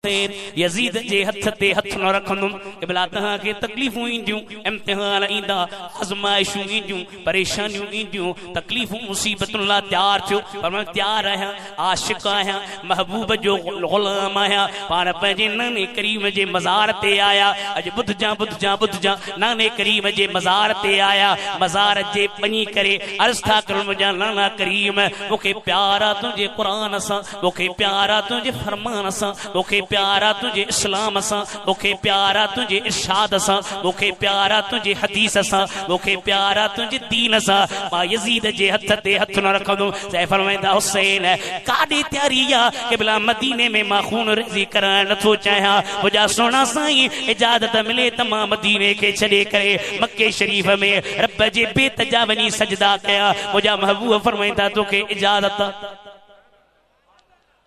Yazid जे हथ ते हथ न रखंदुम क़िबला तहां के तकलीफूं इंदियूं इम्तिहान इंदा आज़माइशूं इंदियूं परेशानियूं इंदियूं तकलीफूं मुसीबतुन ला तैयार थियो पर मैं तैयार आहियां आशिक आहियां महबूब जो गुलाम आहियां पाण पंहिंजे नाने करीम जे मज़ार ते आया अज बुधजा नाने करीम जे मज़ार ते आया मज़ार जे वञी करे अर्ज़ था करण मुंहिंजा नाना करीम मूंखे प्यारा तुंहिंजे क़ुरान सां मूंखे प्यारा तुंहिंजे फरमान सां मूंखे प्यारा तुझे इस्लाम सा मुखे प्यारा तुझे इरशाद सा मुखे प्यारा तुझे हदीस सा मुखे प्यारा तुझे दीन सा मां यजीद जे हथ ते हथ न रखंदो सै फरमाइंदा हुसैन काॾे तैयारी आ क़िबला मदीने में मां खून रेज़ी करण नथो चाहियां मुंहिंजा सोना साईं इजाज़त मिले त मां मदीने खे छॾे करे मक्के शरीफ में रब जे बेत जा वञी सजदा कया मुंहिंजा महबूब फरमाइंदा तोखे इजाज़त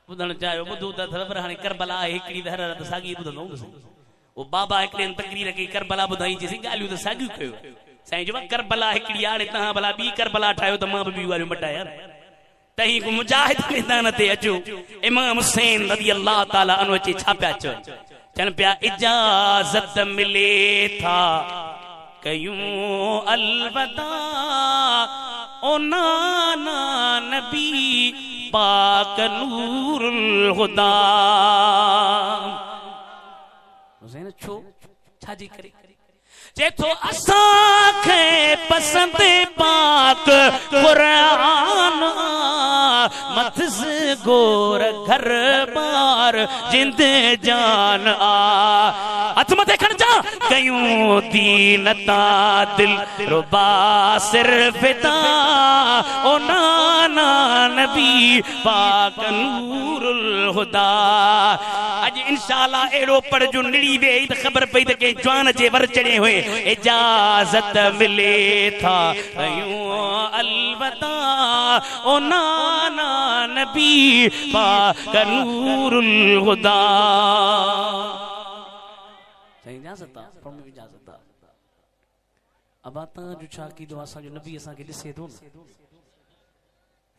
बुधण चाहियो बुधू त ख़बर हाणे करबला हिकड़ी दहर त सागी बुधंदो ओ बाबा हिकड़े तकरीर की करबला बुधाई जी गालियूं त सागियूं कयो साईं जो करबला हिकड़ी हाणे तहां भला बी करबला ठायो त मां बि वालियूं मटाया तही को मुजाहिद मैदान ते अचो इमाम हुसैन रज़ी अल्लाह ताला अन्हु अचे छा पिया चन पिया इजाज़त मिले था कयूं अलविदा ओ नाना नबी पाक नूरुल हुदा हुसैन छो छाजी करे जे तो असां खे पसंद पाक कुरान मथस गोर घर बार जिंद जान आ हथ मथे खण जा कयूं दीन ता दिल रुबा सिर्फ ता ओ नाना नबी पाक नूरुल हुदा आज इंशाअल्लाह एड़ो पर जो निड़ी वे त खबर पई त के जवान जे वर चढ़े हुए इजाजत मिले था कयूं अलविदा ओ नाना नबी पाक नूरुल हुदा सही इजाजत पर में इजाजत अब आता जो छा की दो असा जो नबी असा के दिसे दो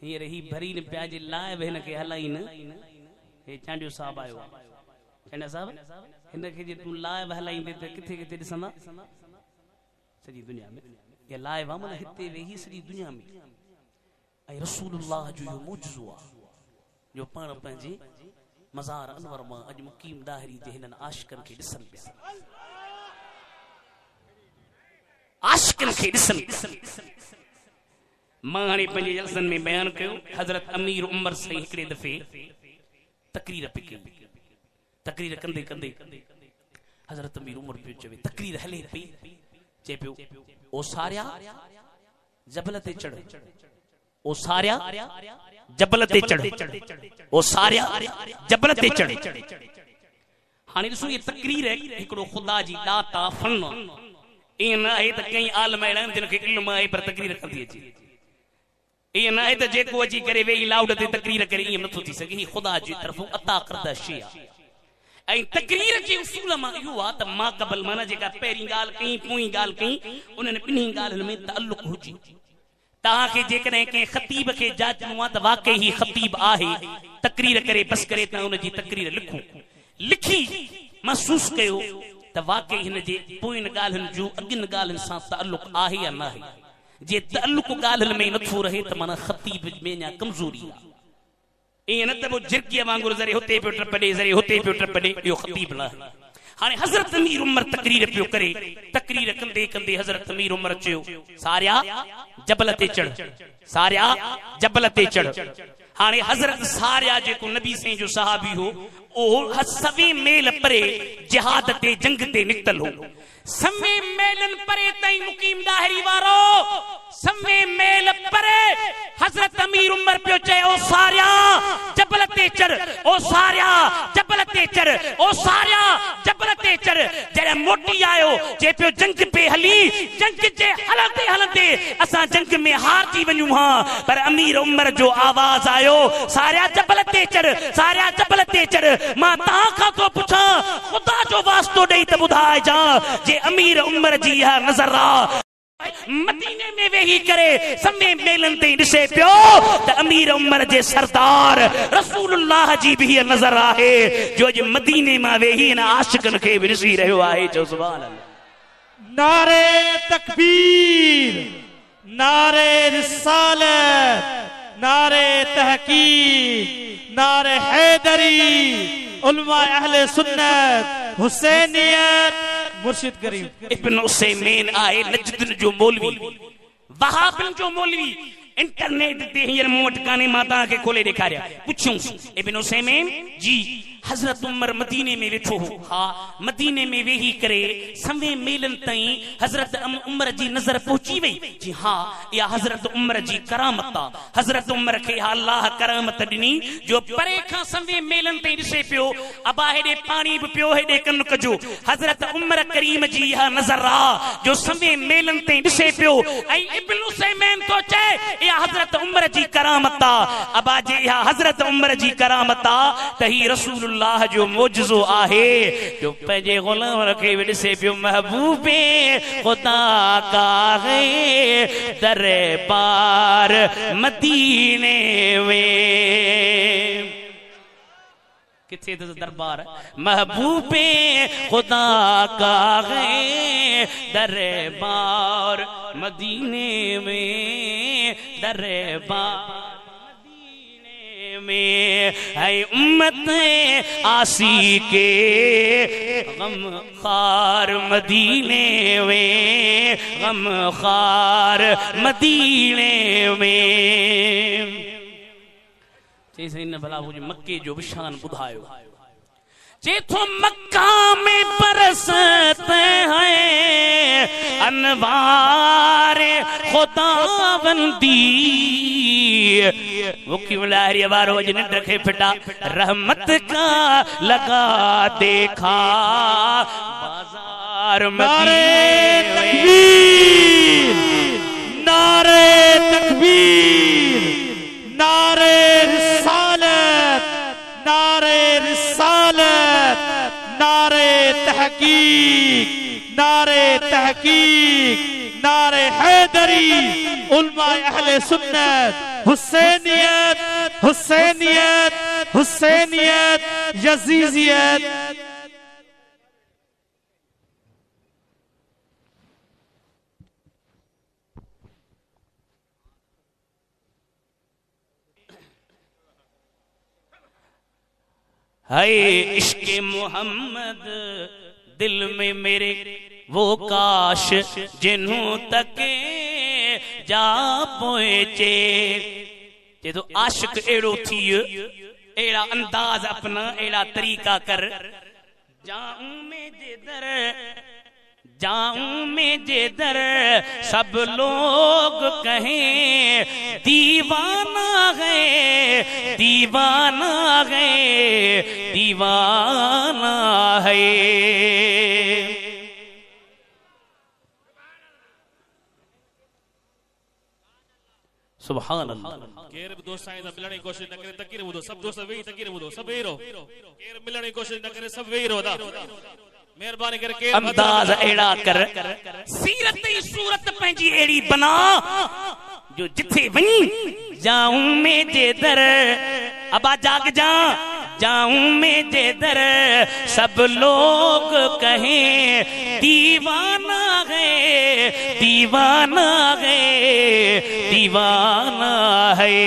हींअर ही भरी न प्या जे लाए बहन के हलाई न हे चांडियो साहब आयो चंडा साहब इन के जे तू लाए हलाईंदे त किथे किथे दिसंदा सजी दुनिया में ये लाए वामन हिते वेही सजी दुनिया में ऐं रसूलुल्लाह जो यो मुजज़ो आ जो पाण पंहिंजे मज़ार अनवर मां अज मुकीम दाहरी जे हिनन आशिकन के दिसन पिया आशिकन के दिसन मां हाणे पंहिंजे जलसन में बयान कयो हजरत अमीर उमर से हिकड़े दफे तकरीर पे कई तकरीर कंदे कंदे हजरत अमीर उमर पे चवे तकरीर हले पे चे पियो ओ सारिया जबल ते चढ़ ओ सारिया जबल ते चढ़ ओ सारिया जबल ते चढ़ हाने ॾिसो ये तकरीर है हिकड़ो खुदा जी दाता फन इन न आहे त कई आलम अहिड़ा जिन खे इल्म आहे पर तकरीर कंदी अचे ये न आहे त जेको अची करे वेही लाउड ते तकरीर करे ईअं नथो थी सघे ही खुदा जी तरफ़ों अता करदा शइ आहे ऐं तकरीर जे उसूल मां इहो आहे त मां क़बल माना जेका पहिरीं ॻाल्हि कई पोई ॻाल्हि कई उन्हनि ॿिन्ही ॻाल्हियुनि में ताल्लुक हुजे तहां खे जेकॾहिं कंहिं ख़तीब खे जाचणो आहे त वाकई ही ख़तीब आहे तकरीर करे बस करे तव्हां उन जी तकरीर लिखो लिखी महसूस कयो त वाकई हिन जे पोइन ॻाल्हियुनि जो अॻियुनि ॻाल्हियुनि सां ताल्लुक आहे या न आहे जे ताल्लुक ॻाल्हियुनि में नथो रहे त माना ख़तीब में अञा कमज़ोरी आहे इन त वो झिरकीअ वांगुर ज़रे हुते पियो टप ॾे ज़रे हुते पियो टप ॾे इहो ख़तीब न आहे हाणे हज़रत अमीर उमर तकरीर पियो करे तकरीर कंदे कंदे हज़रत अमीर उमर चयो सारिया जबल ते चढ़ सारिया जबल ते चढ़ हाणे हज़रत सारिया जेको नबी साईं जो सहाबी हो ओ सवे मेल परे जिहाद ते जंग ते निकतल हो सवे मेलन परे ताईं मुकीम दाहरी वारो सवे मेल परे हज़रत अमीर उमर पियो चए ओ सारिया जबल ते चढ़ ओ सारिया जबल ते चढ़ ओ सारिया जबल ते चढ़ जॾहिं मोटी आयो जे पियो जंग पे हली जंग जे हलंदे हलंदे असां जंग में हारजी वञूं हा पर अमीर उमर जो आवाज आयो सारिया जबल ते चढ़ सारिया जबल ते चढ़ मां तहां खां तो पुछां खुदा जो वास्तो ॾेई त ॿुधाए जा जे अमीर उमर जी इहा नज़र आ मदीने में वेही करे समे मेलन ते ॾिसे पियो त अमीर उमर जे सरदार रसूलुल्लाह जी भी नज़र आहे जो अॼु मदीने मां वेही न आशिकन खे बि ॾिसी रहियो आहे। जो सुभान अल्लाह। नारे तकबीर, नारे रिसालत, नारे तहकीक, नारे हैदरी, उलमा अहले सुन्नत, हुसैनियत, मुर्शिद करीम इब्न उसैमीन आए नजदन जो मौलवी, वहाबिन जो मौलवी। इंटरनेट ते हींअर मूं वटि कान्हे, मां तव्हांखे खोले ॾेखारिया। पुछूं इब्न उसैमीन जी हज़रत उमर मदीने में वेठो हो। हा, मदीने में वेही करे सवे मेलन ताईं हज़रत उमर जी नज़र पहुची वई। जी हाँ, या हज़रत उमर जी करामत आहे। हज़रत उमर खे अल्लाह करामत ॾिनी जो परे खां सवे मेलन ताईं ॾिसे पियो। अबा हेॾे पाणी बि पियो, हेॾे कन कजो। हज़रत उमर करीम जी इहा नज़र आहे जो सवे मेलन ताईं ॾिसे पियो। ऐं इब्न उसैमीन तो चए इहा हज़रत उमर जी करामत आहे। अबा जे इहा हज़रत उमर जी करामत आहे त ही रसूल अल्लाह जो मोजज़ो आहे जो पंहिंजे गुलाम खे ॾिसे पियो। महबूबे खुदा का है दरबार मदीने में। किथे तो दरबार महबूबे खुदा का है दरबार मदीने में, दरबार में है उम्मत आसी के गम खार मदीने में, गम खार मदीने में। जैसे इन भला वो मक्के जो शान बुधायो जेथो मक्का में बरसते हैं अनवार खुदाबंदी। वो क्यों लाहरी बारो जिन रखे फिटा रहमत का लगा देखा बाजार मदीने। नारे तकबीर, नारे रिसालत, नारे रिसालत, नारे तहकीक, नारे तहकीक, नारे हैदरी, उलमा अहले सुन्नत, हुसैनियत, हुसैनियत, हुसैनियत, यजीजियत। हाय इश्क़े मोहम्मद दिल में मेरे वो काश जिन्हों तके जा पहुंचे। जे तो आशिक एड़ो थी एड़ा अंदाज अपना एड़ा तरीका कर। जाऊं मैं जिधर, जाऊं मैं जिधर सब लोग कहें दीवाना है, दीवाना है, दीवाना है। सुभान अल्लाह। केर भी दोस्त आए मिलने की कोशिश न करे तकीर बुधो, सब दोस्त वेही तकीर बुधो, सब वेही रहो। केर मिलने की कोशिश न करे, सब वेही रहो। मेहरबानी करके अंदाज एड़ा कर, सीरत ही सूरत पंहिंजी एड़ी बना जो जिथे वही जाऊं मैं जेदर। अबा जाग जा, जाऊं मैं जेदर सब लोग कहें दीवाना है, दीवाना है, दीवाना है।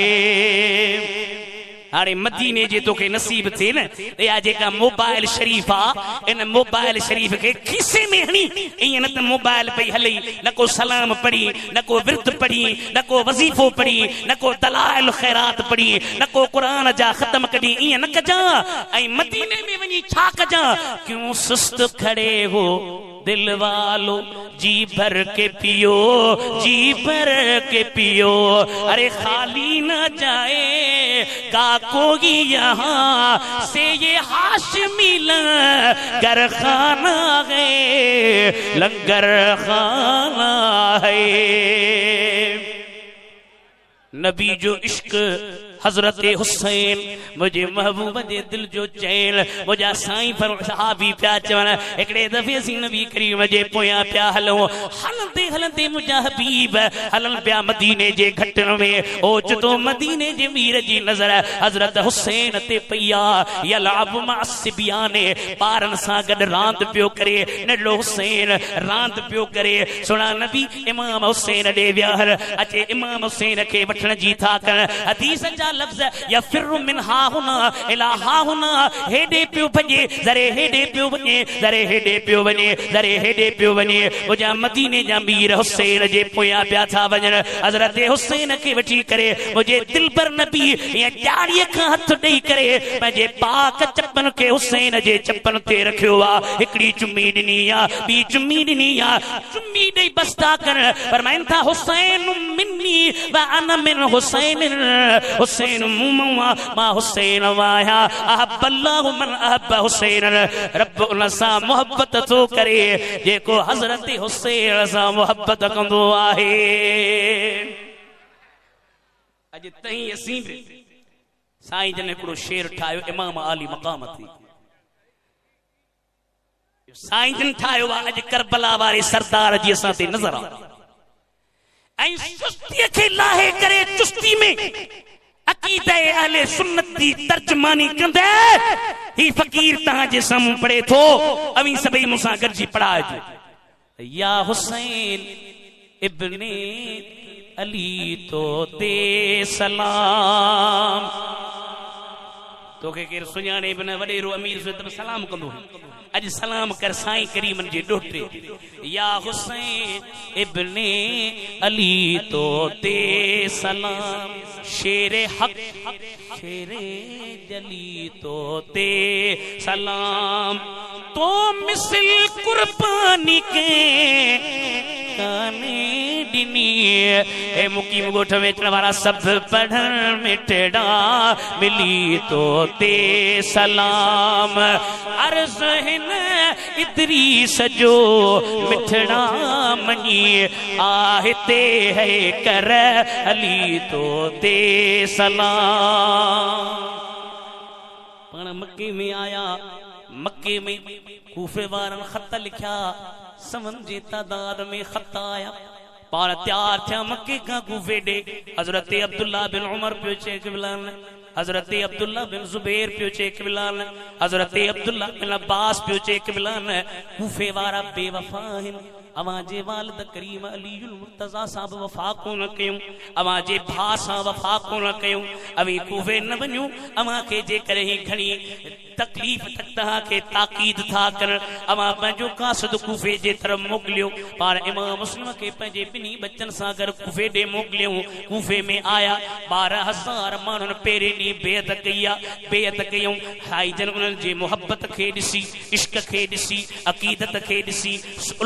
हाणे मदीने जे तोखे नसीब थे न या जेका मोबाइल शरीफ आ इन मोबाइल शरीफ के खीसे में हणी इन न त मोबाइल पई हली न को सलाम पढ़ी न को विर्द पढ़ी न को वजीफो पढ़ी न को दलाइल खैरात पढ़ी न को कुरान जा खत्म कढी इन न कजा। ऐं मदीने में वनी छा कजा? क्यों सुस्त खड़े हो दिल वालो, जी भर के पियो, जी भर के पियो। अरे खाली न जाए का कोई यहाँ से ये हाशमी लंगर खाना है, लंगर खाना है। नबी जो इश्क हजरत हुसैन मुझे महबूब जे दिल जो चैन मुझा साईं पर सहाबी पिया चवण एकड़े दफे सी नबी करीम जे पोया पिया हलो हलंदे हलंदे मुझा हबीब हलन पिया मदीने जे घटन में ओचतो मदीने जे वीर जी नजर हजरत हुसैन ते पिया यलाब मासिबियाने पारन सा गड रांद पियो करे नडो हुसैन रांद पियो करे सुना नबी इमाम हुसैन दे वियाहर अचे इमाम हुसैन के वठण जी था कर हदीस जा लफ्ज या फिर मिन हा हुना इला हा हुना हेडे पियो भजे जरे हेडे पियो वने जरे हेडे पियो वने जरे हेडे पियो वने ओजा मदीने जा मीर हुसैन जे पोया पिया था वजन हजरत हुसैन के वठी करे मुझे दिल पर नबी या जाड़ीअ खां हथ ॾेई करे पंहिंजे पाक चपन के हुसैन जे चपन ते रखियो आ हिकड़ी चुम्मी ॾिनी आ ॿी चुम्मी ॾिनी आ चुम्मी ॾेई बस्ता कर फरमाइन था हुसैन मिन्नी व अना मिन हुसैन हुसैन मुमा मा हुसैन वाया अहब अल्लाह मन अहब हुसैन रब उन सां मोहब्बत थो करे जेको हजरत हुसैन सां मोहब्बत कंदो आहे अॼु ताईं असीं बि साईं जन हिकिड़ो शेर ठाहियो इमाम आली मक़ाम थी साईं जन ठाहियो आहे अॼु करबला वारे सरदार जी असां ते नज़र आई ऐं सुस्तीअ खे लाहे करे चुस्ती में अकीदे अहले सुन्नत दी तर्जमानी कंदे ही फकीर तहां जे साम्हूं पढ़े थो अवी सभई मूंसां गॾिजी पढ़ाइजो या हुसैन इब्ने अली तो दे सलाम तोखे केर सुञाणे बिन वडेरो अमीर सुदम सलाम कंदो अज सलाम कर साईं करीमन जे डोटे या हुसैन इब्ने अली तो दे सलाम शेरे हक शेरे जली तो दे सलाम तो मिसल कुर्बानी के काने दिनी ए मुकीम गोठ वेचण वारा सब पढ़ण मिटड़ा मिली तो दे सलाम अर्ज हिन इदरीस जो मिठड़ा मनी आहते है कर अली तो दे सलाम पाण मक्के में आया मक्के में कूफे वारन खत लिखा समन जी तादाद में खत आया पाण तैयार थिया मक्के का कूफे डे हजरत अब्दुल्ला बिन उमर पियो चे क़िबलान हजरत अब्दुल्ला बिन जुबैर पियो चे क़िबलान हजरत अब्दुल्ला बिन अब्बास पियो चे क़िबलान कूफे वारा बेवफा हिन अवां जे वालिद करीम अलीउल मुर्तजा साहब वफा कोन कयूं अवां जे भा सां वफा कोन कयूं अवी कूफे न वञूं अवां के जे करे ही घणी तकलीफ तक तहां के ताकीद था कर अवां पंहिंजो कासद कूफे जे तरफ मोकिलियो पाण इमाम मुस्लिम के पंहिंजे ॿिन्ही बच्चन सां गॾु कूफे ॾे मोकिलियो कूफे में आया 12,000 माण्हुनि पहिरें ॾींहुं बेअत कई आहे बेअत कयूं हाई जन उन्हनि जे मोहब्बत खे ॾिसी इश्क खे ॾिसी अक़ीदत खे ॾिसी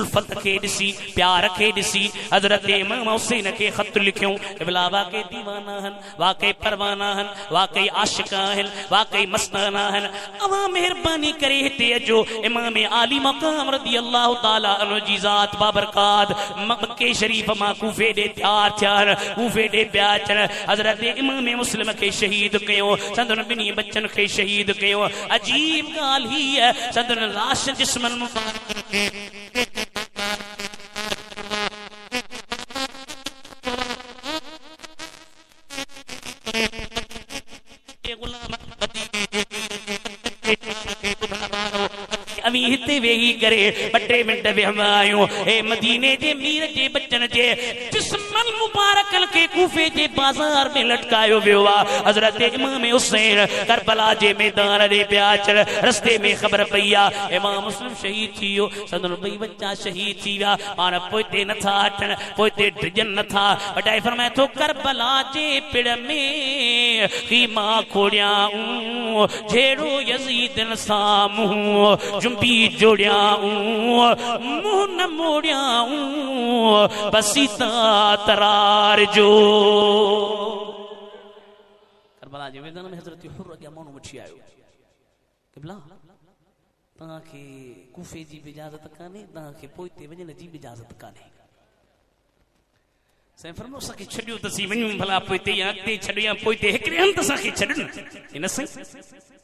उल्फत खे ॾिसी प्यार खे ॾिसी हज़रत इमाम हुसैन खे ख़त लिखियो इब्ला वाकई दीवाना आहिनि वाकई परवाना आहिनि वाकई आशिक आहिनि वाकई मस्ताना आहिनि अवां मेहरबानी करे हिते अचो इमाम आली मक़ाम रज़ी अल्लाह ताला अन्हु जी ज़ात बाबरकात मक्के शरीफ मां कूफे ॾे तैयार थिया कूफे ॾे पिया अचनि हज़रत इमाम मुस्लिम खे शहीद कयो संदन ॿिन्ही बच्चन खे शहीद कयो अजीब ॻाल्हि हीअ संदन लाश जिस्मन मुबारक खे अमी हिते वेही करे 2 मिनट वेहमायूं ए मदीने जे मीर जे बच्चन जे जिस्मन मुबारकन के कूफे जे बाजार में लटकायो वियो आहे हजरत इमाम हुसैन करबला जे मैदान ॾे पिया अचनि रस्ते में ख़बर पई आहे इमाम मुस्लिम शहीद थी वियो संदन ॿई बच्चा शहीद थी विया हाणे पोइते नथा अचनि पोइते डिॼनि नथा वॾाई फरमाए थो करबला जे पिड़ में ख़ीमा खोड़ियाऊं जहिड़ो यज़ीदन सां मुंहुं जुंबी जोड़ियाऊं मुंह न मोड़ियाऊं बसीता तरार जो करबला जे मैदान में हज़रत हुर अॻियां माण्हू वठी आयो क़िबला तव्हांखे कूफे जी बि इजाज़त कान्हे तव्हांखे पोइते वञण जी बि इजाज़त कान्हे साईं फरमायो असांखे छॾियो त सी वञूं भला पोइ ते या अॻिते छॾ या पोइ ते हिकिड़े हंधि असांखे छॾ न हिन साईं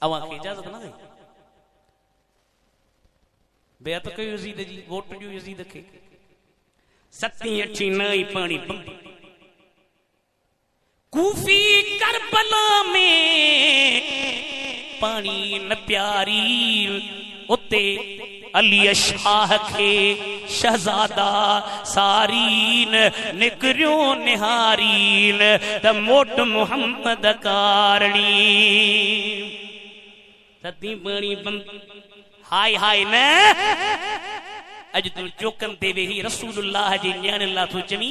अवां खे इजाज़त न आहे बेअत कयो यज़ीद जी वोट ॾियो यज़ीद खे 7 8 9 पाणी कूफी करबला में पानी न प्यारी उते अली शाह के शहजादा सारीन निकरियो निहारीन त मोट मोहम्मद कारणी सती पानी हाय हाय न अज तू चौकन ते वेही रसूलुल्लाह जी न्याण ला तू चवी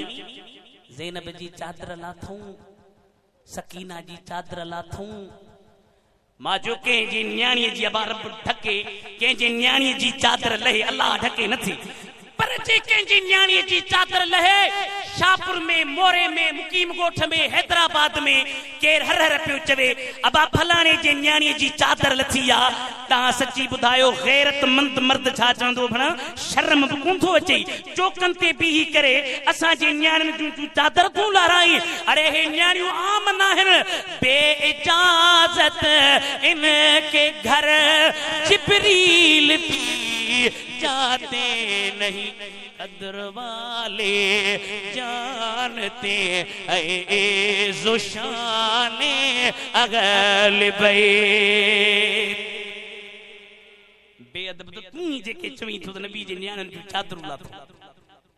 ज़ैनब जी चादर लाथूं सकीना जी चादर लाथूं मां जो कंहिंजी न्याणीअ जी अबा रब ढके कंहिंजी न्याणीअ जी चादर लहे अल्लाह ढके नथी पर जे कंहिंजी न्याणीअ जी चादर लहे शाहपुर में मोरे में मुकीम गोठ में हैदराबाद में केर हर हर पियो चवे अबा फलाणे जे न्याणीअ जी चादर लथी आ तव्हां सची ॿुधायो गैरतमंद मर्द छा चवंदो भला शर्म बि कोन थो अचे चौकनि ते बीही करे असांजे न्याणियुनि जूं चादर तूं लाराई अरे हे न्याणियूं आम न आहिनि बे इजाज़त इन के घर जिब्रील भी जाते नहीं कदर वाले जानते ऐ ज़ुशाने अगल बे बेअदब तो तू ही जेके चवी तो नबी जे न्याणन जूं चादरूं लाथो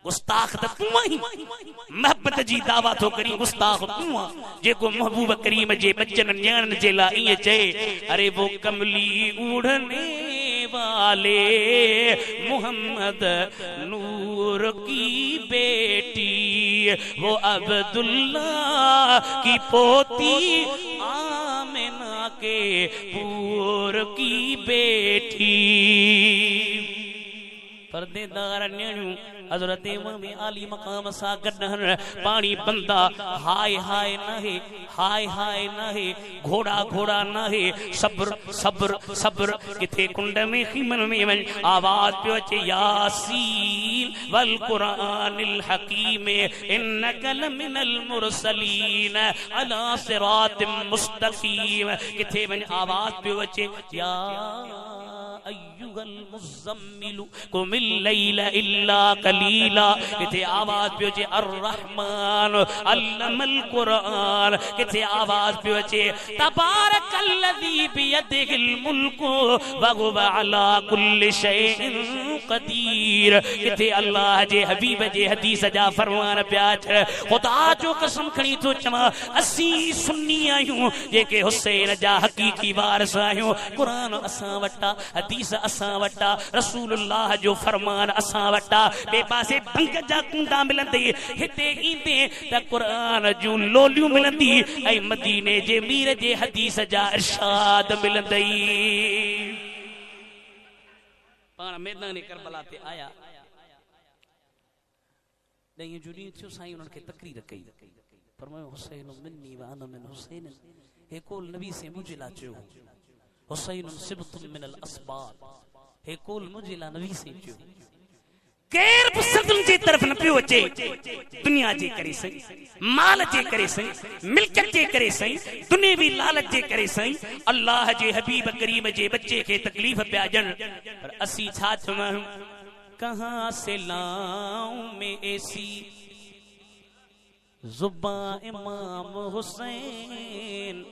गुस्ताख त तू आहीं मोहब्बत जी दावा थो करी गुस्ताख तू आ जेको महबूब करीम जे बच्चन न्याणन जे ला इए चए अरे वो कमली उड़ने वाले मोहम्मद नूर की बेटी वो अब्दुल्ला की पोती आमिना के पूर की बेटी पर्देदार न्याणियूं हजरत इमाम आली मकाम सा गडहन पानी बंदा हाय हाय नहे हाय हाय नहे घोड़ा घोड़ा नहे सब्र सब्र सब्र किथे कुंड में खिमन में वन आवाज पे अचे यासीन वल कुरानिल हकीम इन्नक लमिनल मुरसलीन अला सिरातिम मुस्तकीम किथे वन आवाज पे अचे या अय्युहल मुज़म्मिलु कुमिल लैला इल्ला कलीला किथे आवाज पे अचे अर्रहमान अल्लमल कुरान किथे आवाज पे अचे तबारकल्लज़ी बियदिहिल मुल्कु व हुवा अला कुल्लि शैइन क़दीर किथे अल्लाह जे हबीब जे हदीस जा फरमान पिया छ खुदा जो कसम खणी तो चवा असी सुन्नी आहियूं जेके हुसैन जा हकीकी वारिस आहियूं कुरान असां वटा हदीस असां वटा रसूलुल्लाह जो फरमान असां वटा बे पासे भंग जा कुंडा मिलंदे हिते ईंदे त कुरान जूं लोलियूं मिलंदी ऐं मदीने जे मीर जे हदीस जा इरशाद मिलंदई पाण मैदान करबला ते आया ॾहीं जो ॾींहुं थियो साईं उन्हनि खे तकरीर कई फरमायो हुसैन मिन्नी व अना मिन हुसैन हे कोल नबी से मुझे ला चयो हुसैन सिबतुन मिनल अस्बात हे कोल मुझे ला नबी से चयो केर बि सदन जी तरफ न पियो अचे दुनिया जे करे सही माल जे करे सही मिल्कियत जे करे सही दुनियावी लालच जे करे सही अल्लाह जे हबीब करीम जे बच्चे के तकलीफ पिया ॾियण पर असी छा चवूं कहां से लाऊं में ऐसी जुबान इमाम हुसैन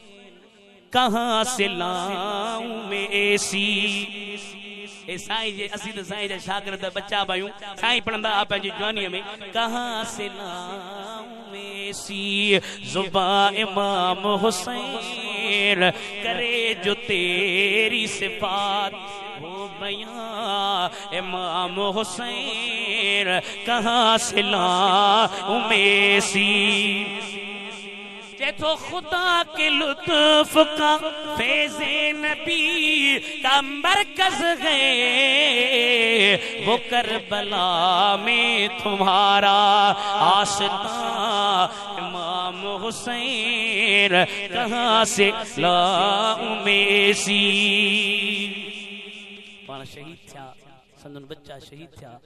कहां से लाऊं में ऐसी ए साईं जे असी त साईं जा शागिर्द बच्चा भाइयूं साईं पढ़ंदा पंहिंजी जवानीअ में कहां से लाऊं में ऐसी जुबान इमाम हुसैन करे जो तेरी सिफात वो बयां इमाम हुसैन कहां से लाऊं में ऐसी तो खुदा के लुत्फ का फैज़े नबी का मरकज है वो करबला में तुम्हारा आशिक़ा इमाम हुसैन कहाँ से लाऊं में सी पाण शहीद थिया संदन बच्चा शहीद थिया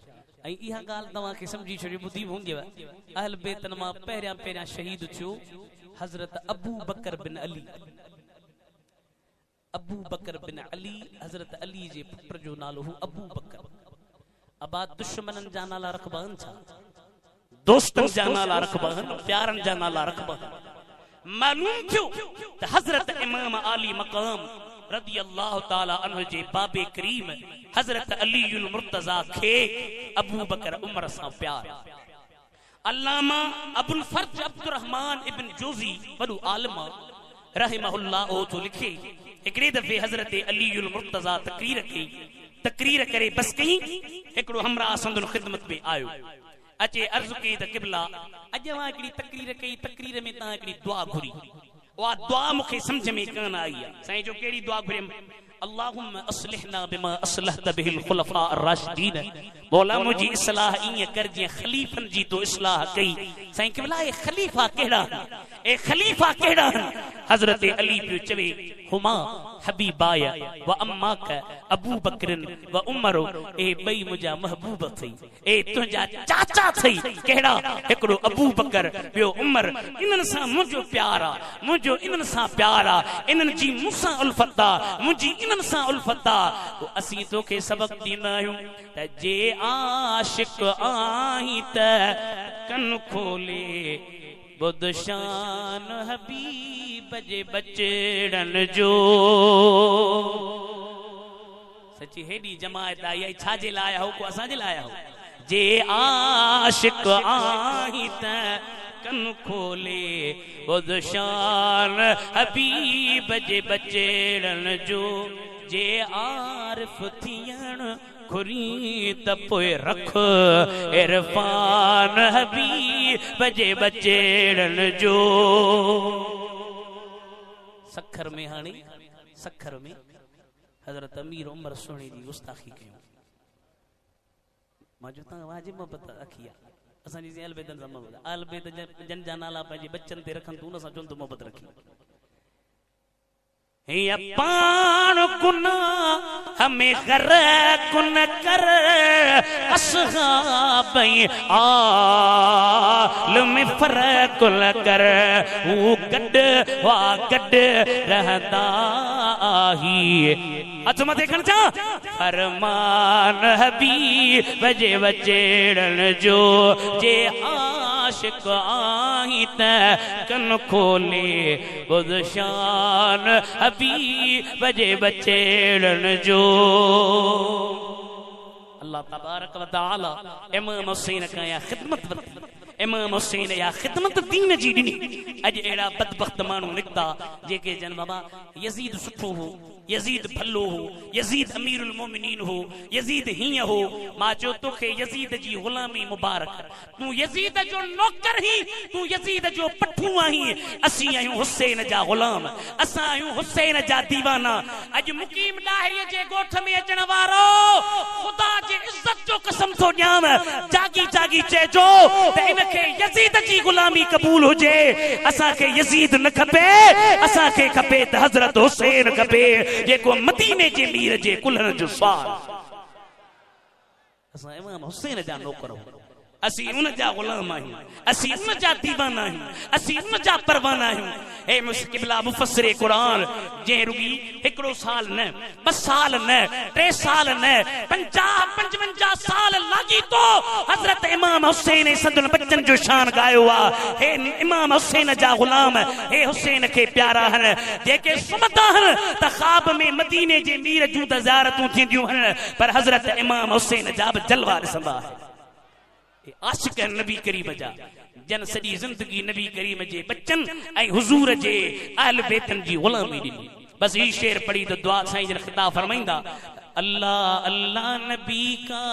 ऐं इहा ॻाल्हि तव्हांखे सम्झी छॾियो ॿुधी हूंदव अहल बैतन मां पहिरियां शहीद थियो हज़रत अबू बकर बिन अली। अबू बकर बिन अली हज़रत अली जे पुट जो नालो हो अबू बकर। अबा दुश्मनन जा नाला रखबहन छा, दोस्तन जा नाला रखबहन, प्यारन जा नाला रखबहन। मालूम थियो त हज़रत इमाम आली मकाम रदी अल्लाह ताला अन्हु जे बाबे करीम हज़रत अलीउल मुर्तज़ा खे अबू बकर उमर सां प्यार। अल्लामा अबुल फर्ज अब्दुर्रहमान इब्न जोज़ी वॾो आलिम रहमहुल्लाह ओ तो लिखे हिकिड़े दफ़े हज़रत अलीउल मुर्तज़ा तकरीर करे बस कई हिकिड़ो हमरा संदन ख़िदमत में आयो अचे अर्ज़ कई त क़िबला अॼु मां हिकिड़ी तकरीर कई, तकरीर में तव्हां हिकिड़ी दुआ घुरी, उहा दुआ मूंखे सम्झ में कान आई आहे। साईं जो कहिड़ी दुआ घुरियम? अल्लाहुम्मा अस्लिहना बिमा अस्लहत बिहिल खुलफा अर्राशिदीन। मौला मुंहिंजी इस्लाह ईअं कर जीअं ख़लीफ़नि जी तो इस्लाह कई। साईं क़िबला ए ख़लीफ़ा कहिड़ा आहिनि? हज़रत अली पियो चवे हुमा हबीबाया व अम्माक अबू बकरिन व उमर। ए ॿई मुंहिंजा महबूब थई, ए तुंहिंजा चाचा थई। कहिड़ा? हिकिड़ो अबू बकर, ॿियो उमर। इन्हनि सां मुंहिंजो प्यार आहे, मुंहिंजो इन्हनि सां प्यार आहे, इन्हनि जी मूंसां उल्फत आहे, मुंहिंजी इन्हनि सां उल्फत आहे। असीं तोखे सबक़ ॾींदा आहियूं त जे आशिक आहीं त कन खोले बुध शान हबीब जे बचड़न जो। सची हेडी जमायत आई छाजे लाया हो को असां जे लाया हो। जे आशिक आहीं त कन खोले बुध शान हबीब जे बचड़न जो। जे आरिफ थियण खुरी त पोइ रख इरफान हबीब जे बचड़न जो। सखर में हाणे सखर में हज़रत अमीर उमर सोने जी गुस्ताखी कयूं। मां जो तव्हां वाजिब मोहब्बत रखी आहे असांजी अहल बैतन सां मोहब्बत। अहल बैत जन जा नाला पंहिंजे बच्चन ते रखनि तूं उन सां चवनि तूं मोहब्बत रखी। पान कुना हमें कुन कर असहाब आलम फरक कर वो गड वा गड रहता ही। अच्छा मैं देखना चाह फरमान हबीब जे बचड़न जो। जे आशिक आहीं त कन खोले बुध शान हबीब जे बचड़न जो। अल्लाह तबारक व तआला इमाम हुसैन का या खिदमत इमाम हुसैन या खिदमत दीन जी ॾिनी। अॼु अहिड़ा बदबख्त माण्हू निकिता जेके जन बाबा यज़ीद सुठो हो, यज़ीद भलो हो, यज़ीद अमीरुल मोमिनीन हो, यज़ीद हीअं हो। मां चयो तोखे यज़ीद जी ग़ुलामी मुबारक, तूं यज़ीद जो नौकर ही, तूं यज़ीद जो पठू आहीं। असीं आहियूं हुसैन जा ग़ुलाम, असां आहियूं हुसैन जा दीवाना। अॼु मुक़ीम ॾाहिरीअ जे ॻोठ में अचण वारो ख़ुदा जे इज़्ज़त जो कसम थो ॾियांव, जागी जागी चइजो त इनखे यज़ीद जी ग़ुलामी क़बूल हुजे। असांखे यज़ीद न खपे, असांखे खपे त हज़रत हुसैन खपे जेको मदीने जे मीर जे कुल्हनि जो स्वार। असां इमाम हुसैन जा नौकर आहियूं, असीं उन जा ग़ुलाम आहियूं, असीं उन जा दीवाना आहियूं, असीं उन जा परवाना आहियूं। हे मुस्किबला मुफस्सिर कुरान जे रुगी हिकिड़ो साल न, 2 साल न, 3 साल न, 50-55 साल लागी तो हज़रत इमाम हुसैन सदन बच्चन जो शान गायो आहे। हे इमाम हुसैन जा ग़ुलाम, हे हुसैन खे प्यारा हन जेके सुमंदा हन त ख़्वाब में मदीने जे मीर जूं त ज़ियारतूं थींदियूं हन, पर हज़रत इमाम हुसैन जा बि जलवा ॾिसंदा। आशिक नबी करीम जा जन सॼी ज़िंदगी नबी करीम जे बच्चन ऐं हुज़ूर जे अहल बैतन जी ग़ुलामी ॾिनी। बस ही शेर पढ़ी तो दुआ साईं जन ख़िताब फरमाइंदा अल्लाह अल्लाह नबी का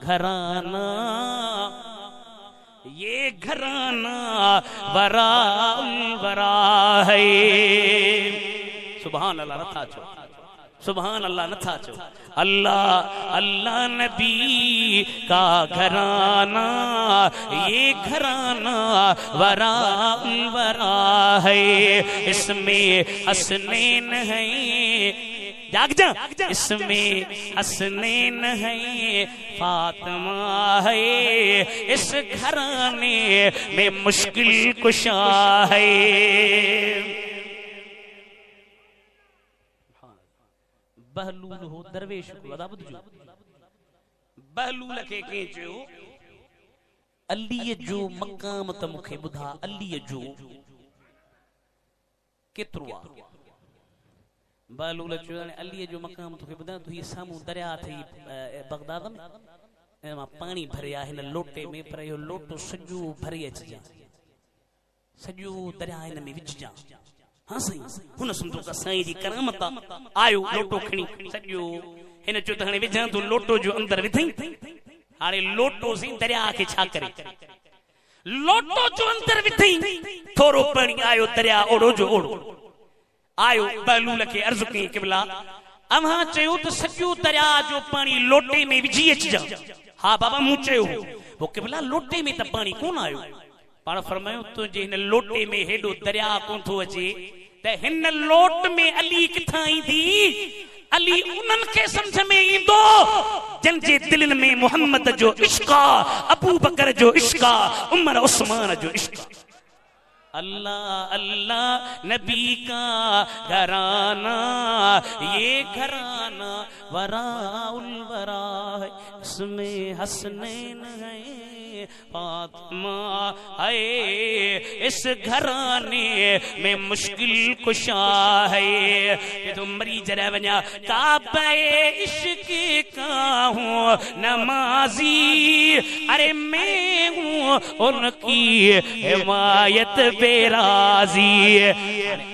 घराना ये घराना वराउल वरा है। सुभान अल्लाह नथा चो, सुभान अल्लाह नथा चो। अल्लाह अल्लाह नबी का घराना ये घराना वराउल वरा है। इसमें हसनैन है जाग जा। इसमें हसनैन है फातिमा है, इस घराने में मुश्किल कुशा है। बहलूल हो दरवेश को अदा बुझो। बहलूल के चयो अलीअ जो मक़ाम त मूंखे ॿुधा, अलीअ जो केतिरो आहे। बहलूल चयो अलीअ जो मक़ाम तोखे ॿुधायां, तूं हीअ साम्हूं दरिया अथई बगदाद में, ऐं मां पाणी भरिया हिन लोटे में, पर इहो लोटो सॼो भरे अचिजां, सॼो दरिया हिन में विझजां। हाँ साईं, हुन सम्झो का साईं जी करामत आयो लोटो खणी सॼो हिन चयो त हाणे विझां तूं लोटो जो अंदर विधई। हाणे लोटो सी दरिया खे छा करे, लोटो जो अंदर विधई, थोरो पाणी आयो दरिया ओड़ो जो ओड़ो आयो। बहलूल खे अर्ज़ कई क़िबला अव्हां चयो त सॼो दरिया जो पाणी लोटे में विझी अचिजां। हा बाबा मूं चयो हो क़िबला, लोटे में त पाणी कोन आयो। पाण फरमायो तुंहिंजे हिन लोटे में हेॾो दरिया कोन थो अचे त हिन लोट में अली किथां ईंदी। अली उन्हनि खे सम्झ में ईंदो जिनजे दिलनि में मोहम्मद जो इश्क आ, अबू बकर जो इश्क आ, उमर उस्मान जो इश्क। अल्लाह अल्लाह नबी का घराना, ये घराना वराउल वरा है, इसमें हसनैन है फातिमा है, इस घराने में मुश्किल कुशा है। ये तो मरी जरा वना काबे इश्क का हूँ नमाजी, अरे मैं हूँ उनकी हिमायत बेराजी।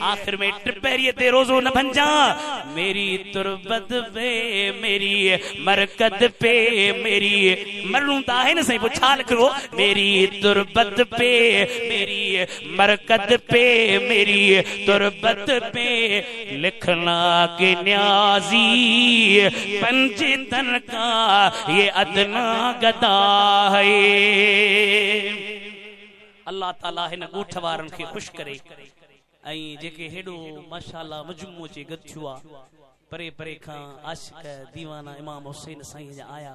आखिर में ट्रिपेरिये ते रोजो न बन जा, मेरी तुरबत पे मेरी मरकत पे मेरी मरूंदा है न सही वो छाल करो, मेरी तुरबत पे मेरी मरकत पे मेरी तुरबत पे लिखना के न्याजी, पंजितन का ये अदना गदा है। अल्लाह ताला हिन ॻोठ वारनि खे ख़ुशि करे ऐं जेके हेॾो माशाअल्लाह मजमू जे गथियो आहे, परे परे खां आशिक़ दीवाना इमाम हुसैन साईं जा आया।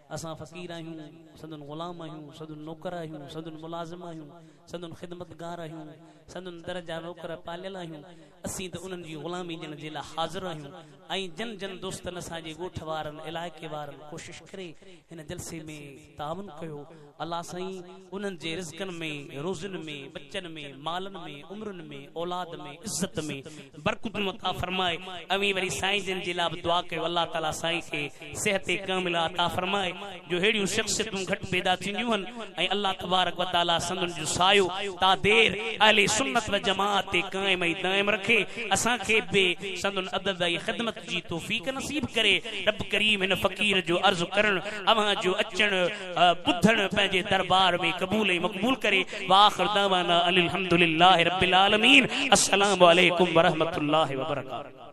असां फ़क़ीर आहियूं, संदन ग़ुलाम आहियूं, संदन नौकर आहियूं, संदन मुलाज़िम आहियूं, संदन ख़िदमतगार आहियूं, संदन दर्जा नौकर पालियल आहियूं। असीं त उन्हनि जी ग़ुलामी ॼण जे लाइ हाज़िर आहियूं। ऐं जन जन दोस्तनि असांजे ॻोठ वारनि इलाइक़े वारनि कोशिशि करे हिन जलसे में तावन कयो। अल्लाह साईं उन्हनि जे रिज़्क़नि में, रोज़नि में, बच्चनि में, मालनि में, उम्रनि में, औलाद में, इज़्ज़त में बरकतूं अता फरमाए। अवी वरी साईं जन जे लाइ दुआ कयो, अल्लाह ताला साईं खे सेहत कामिला अता फरमाए, जो हेड़ियूं शख्सियतूं घटि पैदा थींदियूं आहिनि। ऐं अल्लाह तबारक व तआला संदन जो सायो ता देर अहले सुन्नत व जमात ते क़ाइम ऐं दाइम रखे। असांखे बि संदन अदद ऐं ख़िदमत जी तौफ़ीक़ नसीब करे। रब करीम हिन फ़क़ीर जो अर्ज़ करण, अव्हां जो अचण ॿुधण पंहिंजे दरबार में क़बूल ऐं मक़बूल करे। वाख़िर दावाना अल्हम्दुलिल्लाहि रब्बिल आलमीन। अस्सलामु अलैकुम व रहमतुल्लाहि व बरकातहू।